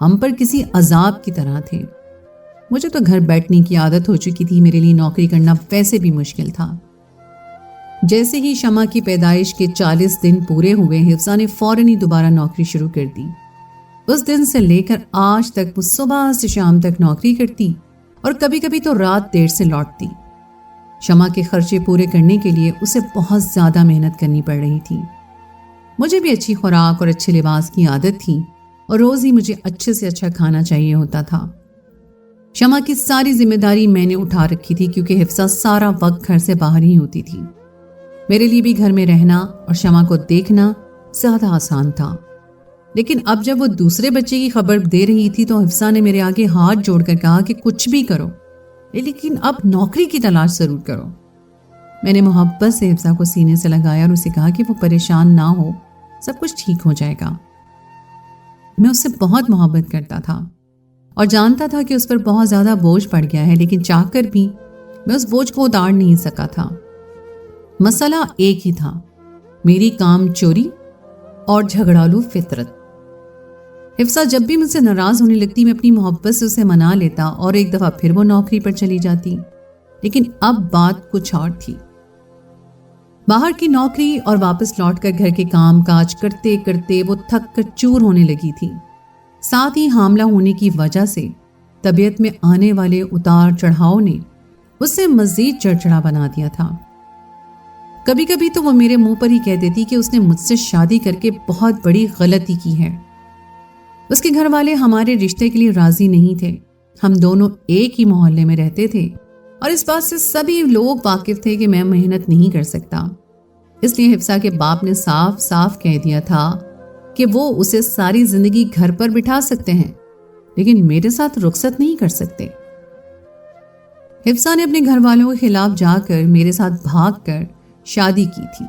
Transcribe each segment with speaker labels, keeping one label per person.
Speaker 1: ہم پر کسی عذاب کی طرح تھے۔ مجھے تو گھر بیٹھنے کی عادت ہو چکی تھی، میرے لیے نوکری کرنا ویسے بھی مشکل تھا۔ جیسے ہی شمع کی پیدائش کے 40 دن پورے ہوئے، حفصہ نے فوراً ہی دوبارہ نوکری شروع کر دی۔ اس دن سے لے کر آج تک وہ صبح سے شام تک نوکری کرتی اور کبھی کبھی تو رات دیر سے لوٹتی۔ شمع کے خرچے پورے کرنے کے لیے اسے بہت زیادہ محنت کرنی پڑ رہی تھی۔ مجھے بھی اچھی خوراک اور اچھے لباس کی عادت تھی اور روز ہی مجھے اچھے سے اچھا کھانا چاہیے ہوتا تھا۔ شمع کی ساری ذمہ داری میں نے اٹھا رکھی تھی کیونکہ حفصہ سارا وقت گھر سے باہر ہی ہوتی تھی۔ میرے لیے بھی گھر میں رہنا اور شمع کو دیکھنا زیادہ آسان تھا۔ لیکن اب جب وہ دوسرے بچے کی خبر دے رہی تھی تو حفصہ نے میرے آگے ہاتھ جوڑ کر کہا کہ کچھ بھی کرو لیکن اب نوکری کی تلاش ضرور کرو۔ میں نے محبت سے حفصہ کو سینے سے لگایا اور اسے کہا کہ وہ پریشان نہ ہو، سب کچھ ٹھیک ہو جائے گا۔ میں اس سے بہت محبت کرتا تھا اور جانتا تھا کہ اس پر بہت زیادہ بوجھ پڑ گیا ہے، لیکن چاہ کر بھی میں اس بوجھ کو اتار نہیں سکا تھا۔ مسئلہ ایک ہی تھا، میری کام چوری اور جھگڑالو فطرت۔ حفصہ جب بھی مجھ سے ناراض ہونے لگتی، میں اپنی محبت سے اسے منا لیتا اور ایک دفعہ پھر وہ نوکری پر چلی جاتی۔ لیکن اب بات کچھ اور تھی۔ باہر کی نوکری اور واپس لوٹ کر گھر کے کام کاج کرتے کرتے وہ تھک کر چور ہونے لگی تھی۔ ساتھ ہی حاملہ ہونے کی وجہ سے طبیعت میں آنے والے اتار چڑھاؤ نے اسے مزید چڑچڑا بنا دیا تھا۔ کبھی کبھی تو وہ میرے منہ پر ہی کہہ دیتی کہ اس نے مجھ سے شادی کر کے بہت بڑی غلطی کی ہے۔ اس کے گھر والے ہمارے رشتے کے لیے راضی نہیں تھے۔ ہم دونوں ایک ہی محلے میں رہتے تھے اور اس بات سے سبھی لوگ واقف تھے کہ میں محنت نہیں کر سکتا۔ اس لیے حفصہ کے باپ نے صاف صاف کہہ دیا تھا کہ وہ اسے ساری زندگی گھر پر بٹھا سکتے ہیں لیکن میرے ساتھ رخصت نہیں کر سکتے۔ حفصہ نے اپنے گھر والوں کے خلاف جا کر میرے ساتھ بھاگ کر شادی کی تھی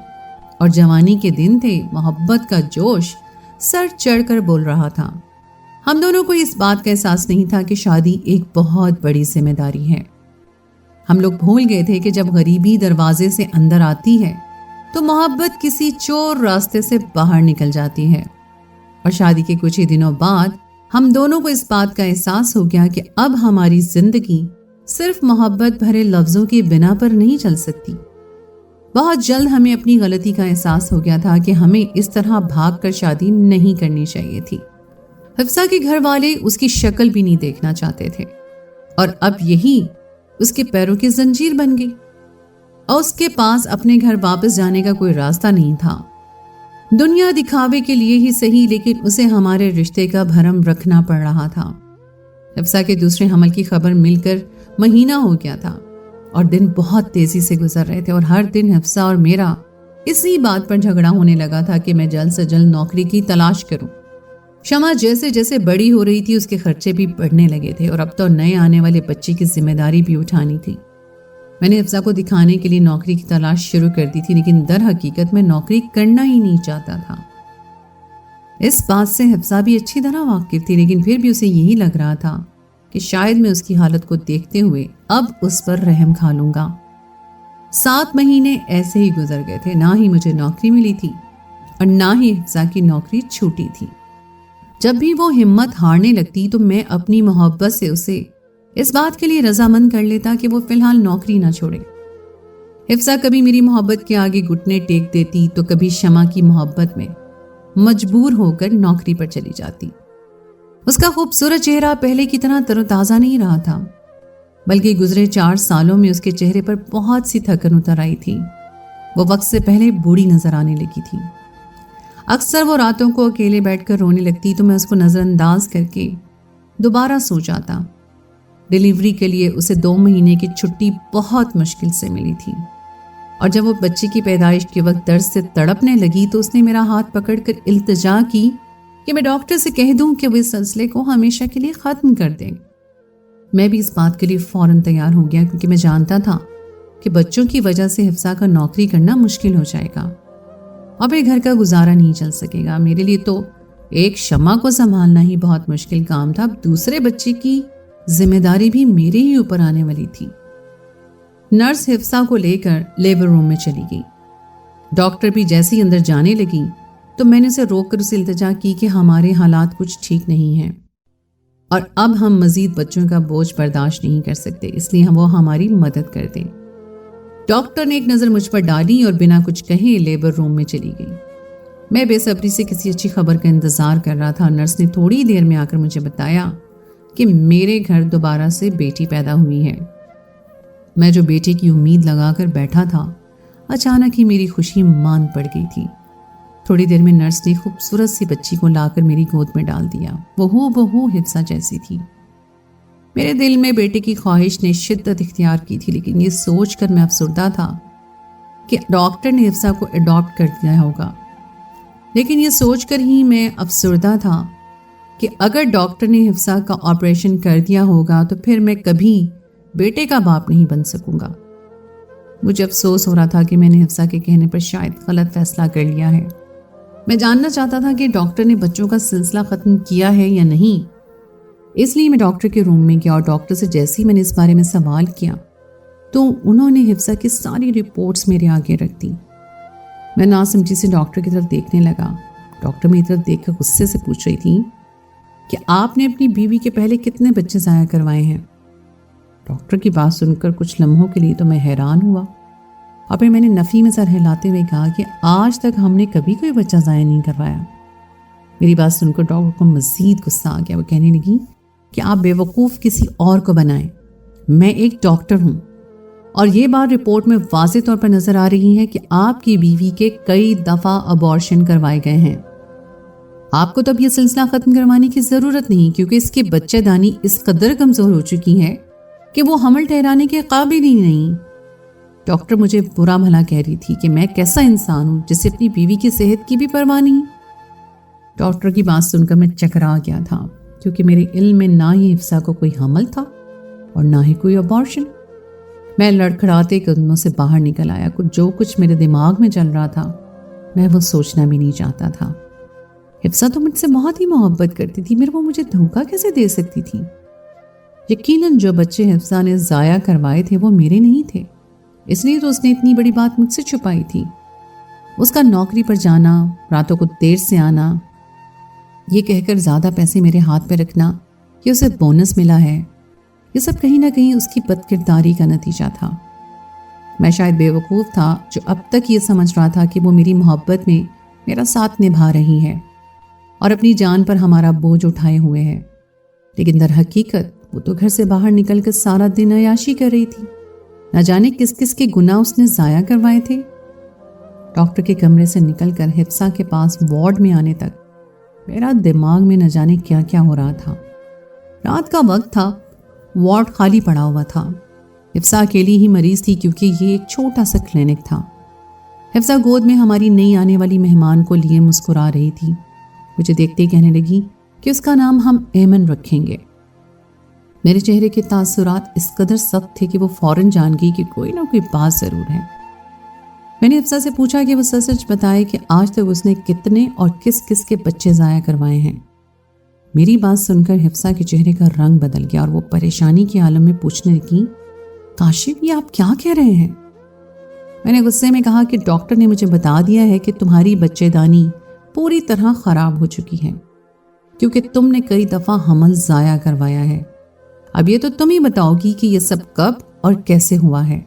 Speaker 1: اور جوانی کے دن تھے، محبت کا جوش سر چڑھ کر بول رہا تھا۔ ہم دونوں کو اس بات کا احساس نہیں تھا کہ شادی ایک بہت بڑی ذمہ داری ہے۔ ہم لوگ بھول گئے تھے کہ جب غریبی دروازے سے اندر آتی ہے تو محبت کسی چور راستے سے باہر نکل جاتی ہے۔ اور شادی کے کچھ ہی دنوں بعد ہم دونوں کو اس بات کا احساس ہو گیا کہ اب ہماری زندگی صرف محبت بھرے لفظوں کی بنا پر نہیں چل سکتی۔ بہت جلد ہمیں اپنی غلطی کا احساس ہو گیا تھا کہ ہمیں اس طرح بھاگ کر شادی نہیں کرنی چاہیے تھی۔ حفصہ کے گھر والے اس کی شکل بھی نہیں دیکھنا چاہتے تھے اور اب یہی اس کے پیروں کی زنجیر بن گئی اور اس کے پاس اپنے گھر واپس جانے کا کوئی راستہ نہیں تھا۔ دنیا دکھاوے کے لیے ہی صحیح لیکن اسے ہمارے رشتے کا بھرم رکھنا پڑ رہا تھا۔ حفصہ کے دوسرے حمل کی خبر مل کر مہینہ ہو گیا تھا اور دن بہت تیزی سے گزر رہے تھے اور ہر دن حفصہ اور میرا اسی بات پر جھگڑا ہونے لگا تھا کہ میں جلد سے جلد نوکری کی تلاش کروں۔ شمع جیسے جیسے بڑی ہو رہی تھی اس کے خرچے بھی بڑھنے لگے تھے اور اب تو نئے آنے والے بچے کی ذمہ داری بھی اٹھانی تھی۔ میں نے حفصہ کو دکھانے کے لیے نوکری کی تلاش شروع کر دی تھی لیکن در حقیقت میں نوکری کرنا ہی نہیں چاہتا تھا۔ اس بات سے حفصہ بھی اچھی طرح واقف تھی لیکن پھر بھی اسے یہی لگ رہا تھا کہ شاید میں اس کی حالت کو دیکھتے ہوئے اب اس پر رحم کھا لوں گا۔ 7 مہینے ایسے ہی گزر گئے تھے، نہ ہی مجھے نوکری ملی تھی اور نہ ہی حفصہ کی نوکری چھوٹی تھی۔ جب بھی وہ ہمت ہارنے لگتی تو میں اپنی محبت سے اسے اس بات کے لیے رضامند کر لیتا کہ وہ فی الحال نوکری نہ چھوڑے۔ حفصہ کبھی میری محبت کے آگے گھٹنے ٹیک دیتی تو کبھی شمع کی محبت میں مجبور ہو کر نوکری پر چلی جاتی۔ اس کا خوبصورت چہرہ پہلے کی طرح تر و تازہ نہیں رہا تھا، بلکہ گزرے 4 سالوں میں اس کے چہرے پر بہت سی تھکن اتر آئی تھی۔ وہ وقت سے پہلے بوڑھی نظر آنے لگی تھی۔ اکثر وہ راتوں کو اکیلے بیٹھ کر رونے لگتی تو میں اس کو نظر انداز کر کے دوبارہ سو جاتا۔ ڈیلیوری کے لیے اسے 2 مہینے کی چھٹی بہت مشکل سے ملی تھی اور جب وہ بچے کی پیدائش کے وقت درد سے تڑپنے لگی تو اس نے میرا ہاتھ پکڑ کر التجا کی کہ میں ڈاکٹر سے کہہ دوں کہ وہ اس سلسلے کو ہمیشہ کے لیے ختم کر دیں۔ میں بھی اس بات کے لیے فوراً تیار ہو گیا کیونکہ میں جانتا تھا کہ بچوں کی وجہ سے حفصہ کا نوکری کرنا مشکل ہو جائے گا اور پھر گھر کا گزارا نہیں چل سکے گا۔ میرے لیے تو ایک شمع کو سنبھالنا ہی بہت مشکل کام تھا، اب دوسرے بچے کی ذمہ داری بھی میرے ہی اوپر آنے والی تھی۔ نرس حفصہ کو لے کر لیبر روم میں چلی گئی۔ ڈاکٹر بھی جیسے ہی اندر جانے لگی تو میں نے اسے روک کر اسے التجا کی کہ ہمارے حالات کچھ ٹھیک نہیں ہیں، اور اب ہم مزید بچوں کا بوجھ برداشت نہیں کر سکتے، اس لیے وہ ہماری مدد کر دیں۔ ڈاکٹر نے ایک نظر مجھ پر ڈالی اور بنا کچھ کہے لیبر روم میں چلی گئی۔ میں بے صبری سے کسی اچھی خبر کا انتظار کر رہا تھا۔ نرس نے تھوڑی دیر میں آ کر مجھے بتایا کہ میرے گھر دوبارہ سے بیٹی پیدا ہوئی ہے۔ میں جو بیٹے کی امید لگا کر بیٹھا تھا، اچانک ہی میری خوشی مان پڑ گئی تھی۔ تھوڑی دیر میں نرس نے خوبصورت سی بچی کو لا کر میری گود میں ڈال دیا۔ وہ ہو بہو حفصہ جیسی تھی۔ میرے دل میں بیٹے کی خواہش نے شدت اختیار کی تھی، لیکن یہ سوچ کر میں افسردہ تھا کہ ڈاکٹر نے حفصہ کو اڈاپٹ کر دیا ہوگا۔ لیکن یہ سوچ کر ہی میں افسردہ تھا کہ اگر ڈاکٹر نے حفصہ کا آپریشن کر دیا ہوگا تو پھر میں کبھی بیٹے کا باپ نہیں بن سکوں گا۔ مجھے افسوس ہو رہا تھا کہ میں نے حفصہ کے کہنے پر شاید غلط فیصلہ کر لیا ہے۔ میں جاننا چاہتا تھا کہ ڈاکٹر نے بچوں کا سلسلہ ختم کیا ہے یا نہیں، اس لیے میں ڈاکٹر کے روم میں گیا اور ڈاکٹر سے جیسے ہی میں نے اس بارے میں سوال کیا تو انہوں نے حفصہ کی ساری رپورٹس میرے آگے رکھ دی۔ میں ناسمجھی سے ڈاکٹر کی طرف دیکھنے لگا۔ ڈاکٹر میری طرف دیکھ کر غصے سے پوچھ رہی تھی کہ آپ نے اپنی بیوی کے پہلے کتنے بچے ضائع کروائے ہیں؟ ڈاکٹر کی بات سن کر کچھ لمحوں کے لیے تو میں حیران ہوا، اور پھر میں نے نفی میں سر ہلاتے ہوئے کہا کہ آج تک ہم نے کبھی کوئی بچہ ضائع نہیں کروایا۔ میری بات سن کر ڈاکٹر کو مزید غصہ آ گیا۔ وہ کہنے لگی کہ آپ بے وقوف کسی اور کو بنائیں، میں ایک ڈاکٹر ہوں، اور یہ بات رپورٹ میں واضح طور پر نظر آ رہی ہے کہ آپ کی بیوی کے کئی دفعہ ابارشن کروائے گئے ہیں۔ آپ کو تو اب یہ سلسلہ ختم کروانے کی ضرورت نہیں، کیونکہ اس کی بچہ دانی اس قدر کمزور ہو چکی ہے کہ وہ حمل ٹھہرانے کے قابل ہی نہیں۔ ڈاکٹر مجھے برا بھلا کہہ رہی تھی کہ میں کیسا انسان ہوں جسے اپنی بیوی کی صحت کی بھی پرواہ نہیں۔ ڈاکٹر کی بات سن کر میں چکرا گیا تھا، کیونکہ میرے علم میں نہ ہی حفصہ کو کوئی حمل تھا اور نہ ہی کوئی ابارشن۔ میں لڑکھڑاتے قدموں سے باہر نکل آیا۔ جو کچھ میرے دماغ میں چل رہا تھا میں وہ سوچنا بھی نہیں چاہتا تھا۔ حفصہ تو مجھ سے بہت ہی محبت کرتی تھی، پھر وہ مجھے دھوکہ کیسے دے سکتی تھی؟ یقیناً جو بچے حفصہ نے ضائع کروائے تھے وہ میرے نہیں تھے، اس لیے تو اس نے اتنی بڑی بات مجھ سے چھپائی تھی۔ اس کا نوکری پر جانا، راتوں کو دیر سے آنا، یہ کہہ کر زیادہ پیسے میرے ہاتھ پہ رکھنا کہ اسے بونس ملا ہے، یہ سب کہیں نہ کہیں اس کی بد کرداری کا نتیجہ تھا۔ میں شاید بے وقوف تھا جو اب تک یہ سمجھ رہا تھا کہ وہ میری محبت میں میرا ساتھ نبھا رہی ہے اور اپنی جان پر ہمارا بوجھ اٹھائے ہوئے ہے، لیکن در حقیقت وہ تو گھر سے باہر نکل کر سارا دن عیاشی کر رہی تھی۔ نہ جانے کس کس کے گناہ اس نے ضائع کروائے تھے۔ ڈاکٹر کے کمرے سے نکل کر حفصہ کے پاس وارڈ میں آنے تک میرا دماغ میں نہ جانے کیا کیا ہو رہا تھا۔ رات کا وقت تھا، وارڈ خالی پڑا ہوا تھا۔ حفصہ اکیلی ہی مریض تھی کیونکہ یہ ایک چھوٹا سا کلینک تھا۔ حفصہ گود میں ہماری نئی آنے والی مہمان کو لیے مسکرا رہی تھی۔ مجھے دیکھتے ہی کہنے لگی کہ اس کا نام ہم ایمن رکھیں گے۔ میرے چہرے کے تاثرات اس قدر سخت تھے کہ وہ فوراً جان گئی کہ کوئی نہ کوئی بات ضرور ہے۔ میں نے حفصہ سے پوچھا کہ وہ سچ بتائے کہ آج تک اس نے کتنے اور کس کس کے بچے ضائع کروائے ہیں۔ میری بات سن کر حفصہ کے چہرے کا رنگ بدل گیا اور وہ پریشانی کے عالم میں پوچھنے لگی، کاشف یہ آپ کیا کہہ رہے ہیں؟ میں نے غصے میں کہا کہ ڈاکٹر نے مجھے بتا دیا ہے کہ تمہاری بچے دانی پوری طرح خراب ہو چکی ہے کیونکہ تم نے کئی دفعہ حمل ضائع کروایا ہے۔ اب یہ تو تم ہی بتاؤ گی کہ یہ سب کب اور کیسے ہوا ہے۔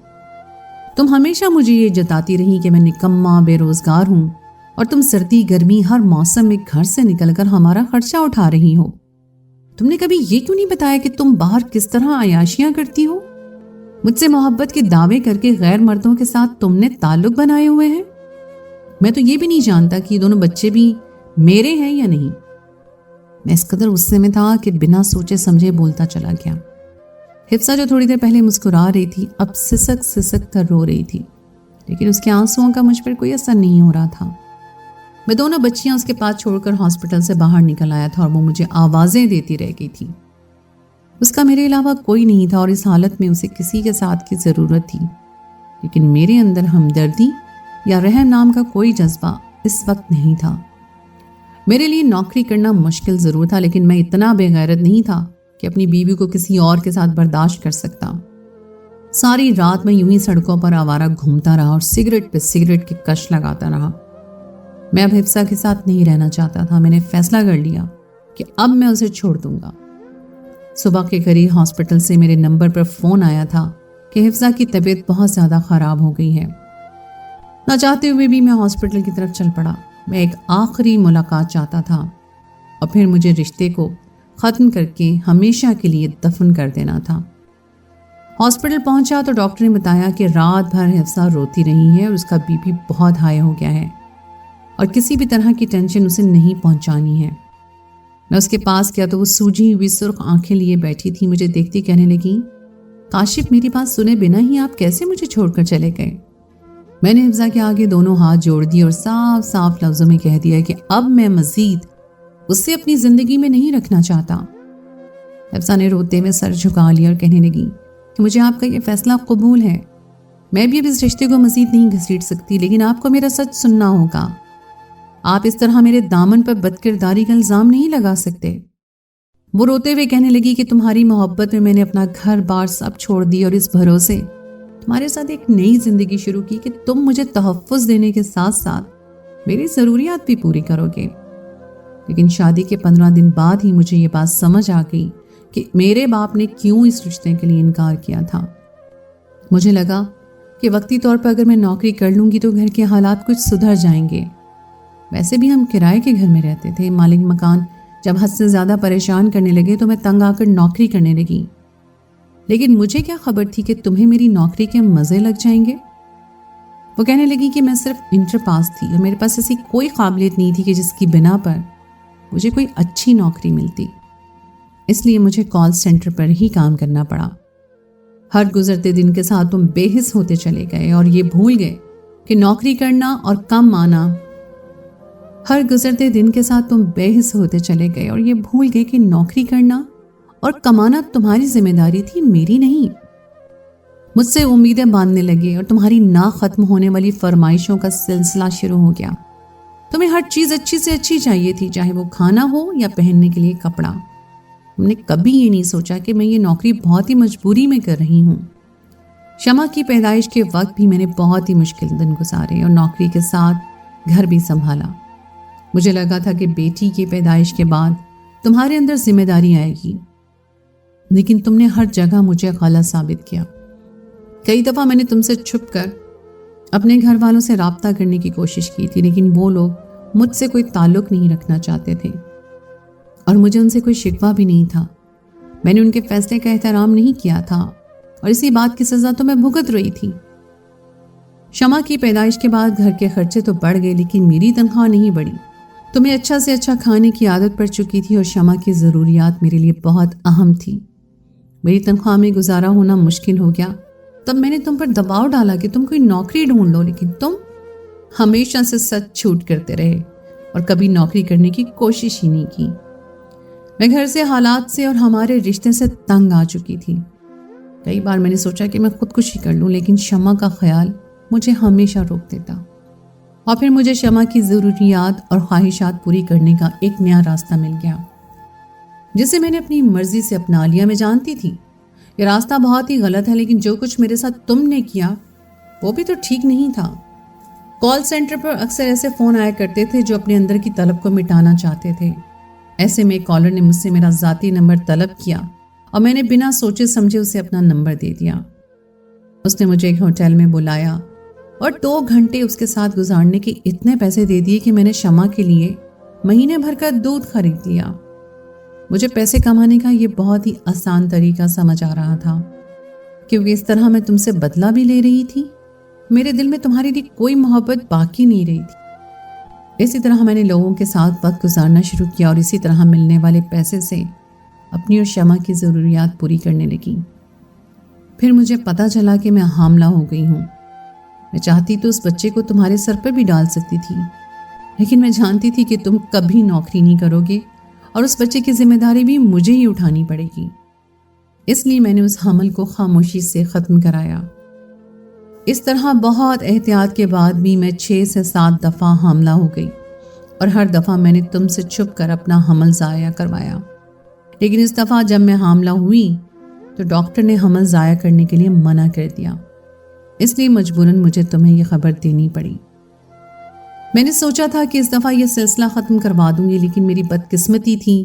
Speaker 1: تم ہمیشہ مجھے یہ جتاتی رہی کہ میں نکما بے روزگار ہوں اور تم سردی گرمی ہر موسم میں گھر سے نکل کر ہمارا خرچہ اٹھا رہی ہو۔ تم نے کبھی یہ کیوں نہیں بتایا کہ تم باہر کس طرح عیاشیاں کرتی ہو؟ مجھ سے محبت کے دعوے کر کے غیر مردوں کے ساتھ تم نے تعلق بنائے ہوئے ہیں۔ میں تو یہ بھی نہیں جانتا کہ یہ دونوں بچے بھی میرے ہیں یا نہیں۔ میں اس قدر غصے میں تھا کہ بنا سوچے سمجھے بولتا چلا گیا۔ حفصہ جو تھوڑی دیر پہلے مسکرا رہی تھی اب سسک سسک کر رو رہی تھی، لیکن اس کے آنسوؤں کا مجھ پر کوئی اثر نہیں ہو رہا تھا۔ میں دونوں بچیاں اس کے پاس چھوڑ کر ہاسپٹل سے باہر نکل آیا تھا اور وہ مجھے آوازیں دیتی رہ گئی تھی۔ اس کا میرے علاوہ کوئی نہیں تھا اور اس حالت میں اسے کسی کے ساتھ کی ضرورت تھی، لیکن میرے اندر ہمدردی یا رحم نام کا کوئی جذبہ اس وقت نہیں تھا۔ میرے لیے نوکری کرنا مشکل ضرور تھا، لیکن میں اتنا بے غیرت نہیں تھا کہ اپنی بیوی کو کسی اور کے ساتھ برداشت کر سکتا۔ ساری رات میں یوں ہی سڑکوں پر آوارہ گھومتا رہا اور سگریٹ پہ سگریٹ کی کش لگاتا رہا۔ میں اب حفصہ کے ساتھ نہیں رہنا چاہتا تھا۔ میں نے فیصلہ کر لیا کہ اب میں اسے چھوڑ دوں گا۔ صبح کے قریب ہاسپٹل سے میرے نمبر پر فون آیا تھا کہ حفصہ کی طبیعت بہت زیادہ خراب ہو گئی ہے۔ نہ چاہتے ہوئے بھی میں ہاسپٹل کی طرف چل پڑا۔ میں ایک آخری ملاقات چاہتا تھا اور پھر مجھے رشتے کو ختم کر کے ہمیشہ کے لیے دفن کر دینا تھا۔ ہاسپٹل پہنچا تو ڈاکٹر نے بتایا کہ رات بھر حفصہ روتی رہی ہے اور اس کا بی پی بہت ہائی ہو گیا ہے اور کسی بھی طرح کی ٹینشن اسے نہیں پہنچانی ہے۔ میں اس کے پاس گیا تو وہ سوجی ہوئی سرخ آنکھیں لیے بیٹھی تھی۔ مجھے دیکھتی کہنے لگی، کاشف میری بات سنے بنا ہی آپ کیسے مجھے چھوڑ کر چلے گئے؟ میں نے حفصہ کے آگے دونوں ہاتھ جوڑ دیے اور صاف صاف لفظوں میں کہہ دیا کہ اب میں مزید اس سے اپنی زندگی میں نہیں رکھنا چاہتا۔ حفصہ نے روتے میں سر جھکا لیا اور کہنے لگی کہ مجھے آپ کا یہ فیصلہ قبول ہے، میں بھی اب اس رشتے کو مزید نہیں گھسیٹ سکتی، لیکن آپ کو میرا سچ سننا ہوگا۔ آپ اس طرح میرے دامن پر بد کرداری کا الزام نہیں لگا سکتے۔ وہ روتے ہوئے کہنے لگی کہ تمہاری محبت میں نے اپنا گھر بار سب چھوڑ دی اور اس بھروسے تمہارے ساتھ ایک نئی زندگی شروع کی کہ تم مجھے تحفظ دینے کے ساتھ ساتھ میری ضروریات بھی پوری کرو گے۔ لیکن شادی کے 15 دن بعد ہی مجھے یہ بات سمجھ آ گئی کہ میرے باپ نے کیوں اس رشتے کے لیے انکار کیا تھا۔ مجھے لگا کہ وقتی طور پر اگر میں نوکری کر لوں گی تو گھر کے حالات کچھ سدھر جائیں گے۔ ویسے بھی ہم کرائے کے گھر میں رہتے تھے۔ مالک مکان جب حد سے زیادہ پریشان کرنے لگے تو میں تنگ آ کر نوکری کرنے لگی۔ لیکن مجھے کیا خبر تھی کہ تمہیں میری نوکری کے مزے لگ جائیں گے۔ وہ کہنے لگی کہ میں صرف انٹر پاس تھی اور میرے پاس ایسی کوئی قابلیت نہیں تھی کہ جس کی بنا پر مجھے کوئی اچھی نوکری ملتی، اس لیے مجھے کال سینٹر پر ہی کام کرنا پڑا۔ ہر گزرتے دن کے ساتھ تم بے حس ہوتے چلے گئے اور یہ بھول گئے کہ نوکری کرنا اور کم آنا اور کمانا تمہاری ذمہ داری تھی، میری نہیں۔ مجھ سے امیدیں باندھنے لگے اور تمہاری نہ ختم ہونے والی فرمائشوں کا سلسلہ شروع ہو گیا۔ تمہیں ہر چیز اچھی سے اچھی چاہیے تھی، چاہے وہ کھانا ہو یا پہننے کے لیے کپڑا۔ تم نے کبھی یہ نہیں سوچا کہ میں یہ نوکری بہت ہی مجبوری میں کر رہی ہوں۔ شمع کی پیدائش کے وقت بھی میں نے بہت ہی مشکل دن گزارے اور نوکری کے ساتھ گھر بھی سنبھالا۔ مجھے لگا تھا کہ بیٹی کی پیدائش کے بعد تمہارے اندر ذمہ داری آئے گی، لیکن تم نے ہر جگہ مجھے غلط ثابت کیا۔ کئی دفعہ میں نے تم سے چھپ کر اپنے گھر والوں سے رابطہ کرنے کی کوشش کی تھی، لیکن وہ لوگ مجھ سے کوئی تعلق نہیں رکھنا چاہتے تھے اور مجھے ان سے کوئی شکوہ بھی نہیں تھا۔ میں نے ان کے فیصلے کا احترام نہیں کیا تھا اور اسی بات کی سزا تو میں بھگت رہی تھی۔ شمع کی پیدائش کے بعد گھر کے خرچے تو بڑھ گئے، لیکن میری تنخواہ نہیں بڑھی۔ تمہیں اچھا سے اچھا کھانے کی عادت پڑ چکی تھی اور شمع کی ضروریات میرے لیے بہت اہم تھی۔ میری تنخواہ میں گزارا ہونا مشکل ہو گیا۔ تب میں نے تم پر دباؤ ڈالا کہ تم کوئی نوکری ڈھونڈ لو، لیکن تم ہمیشہ سے سچ چھوٹ کرتے رہے اور کبھی نوکری کرنے کی کوشش ہی نہیں کی۔ میں گھر سے، حالات سے اور ہمارے رشتے سے تنگ آ چکی تھی۔ کئی بار میں نے سوچا کہ میں خودکشی کر لوں، لیکن شمع کا خیال مجھے ہمیشہ روک دیتا اور پھر مجھے شمع کی ضروریات اور خواہشات پوری کرنے کا ایک نیا راستہ مل گیا جسے میں نے اپنی مرضی سے اپنا لیا۔ میں جانتی تھی یہ راستہ بہت ہی غلط ہے، لیکن جو کچھ میرے ساتھ تم نے کیا وہ بھی تو ٹھیک نہیں تھا۔ کال سینٹر پر اکثر ایسے فون آیا کرتے تھے جو اپنے اندر کی طلب کو مٹانا چاہتے تھے۔ ایسے میں کالر نے مجھ سے میرا ذاتی نمبر طلب کیا اور میں نے بنا سوچے سمجھے اسے اپنا نمبر دے دیا۔ اس نے مجھے ایک ہوٹل میں بلایا اور 2 گھنٹے اس کے ساتھ گزارنے کے اتنے پیسے دے دیے کہ میں نے شمع کے لیے مہینے بھر کا دودھ خرید لیا۔ مجھے پیسے کمانے کا یہ بہت ہی آسان طریقہ سمجھ آ رہا تھا، کیونکہ اس طرح میں تم سے بدلہ بھی لے رہی تھی۔ میرے دل میں تمہارے لیے کوئی محبت باقی نہیں رہی تھی۔ اسی طرح میں نے لوگوں کے ساتھ وقت گزارنا شروع کیا اور اسی طرح ملنے والے پیسے سے اپنی اور شمع کی ضروریات پوری کرنے لگی۔ پھر مجھے پتا چلا کہ میں حاملہ ہو گئی ہوں۔ میں چاہتی تو اس بچے کو تمہارے سر پر بھی ڈال سکتی تھی، لیکن میں جانتی تھی کہ تم کبھی نوکری نہیں کرو گے اور اس بچے کی ذمہ داری بھی مجھے ہی اٹھانی پڑے گی۔ اس لیے میں نے اس حمل کو خاموشی سے ختم کرایا۔ اس طرح بہت احتیاط کے بعد بھی میں 6 سے 7 دفعہ حاملہ ہو گئی اور ہر دفعہ میں نے تم سے چھپ کر اپنا حمل ضائع کروایا۔ لیکن اس دفعہ جب میں حاملہ ہوئی تو ڈاکٹر نے حمل ضائع کرنے کے لیے منع کر دیا، اس لیے مجبوراً مجھے تمہیں یہ خبر دینی پڑی۔ میں نے سوچا تھا کہ اس دفعہ یہ سلسلہ ختم کروا دوں گی، لیکن میری بدقسمتی تھی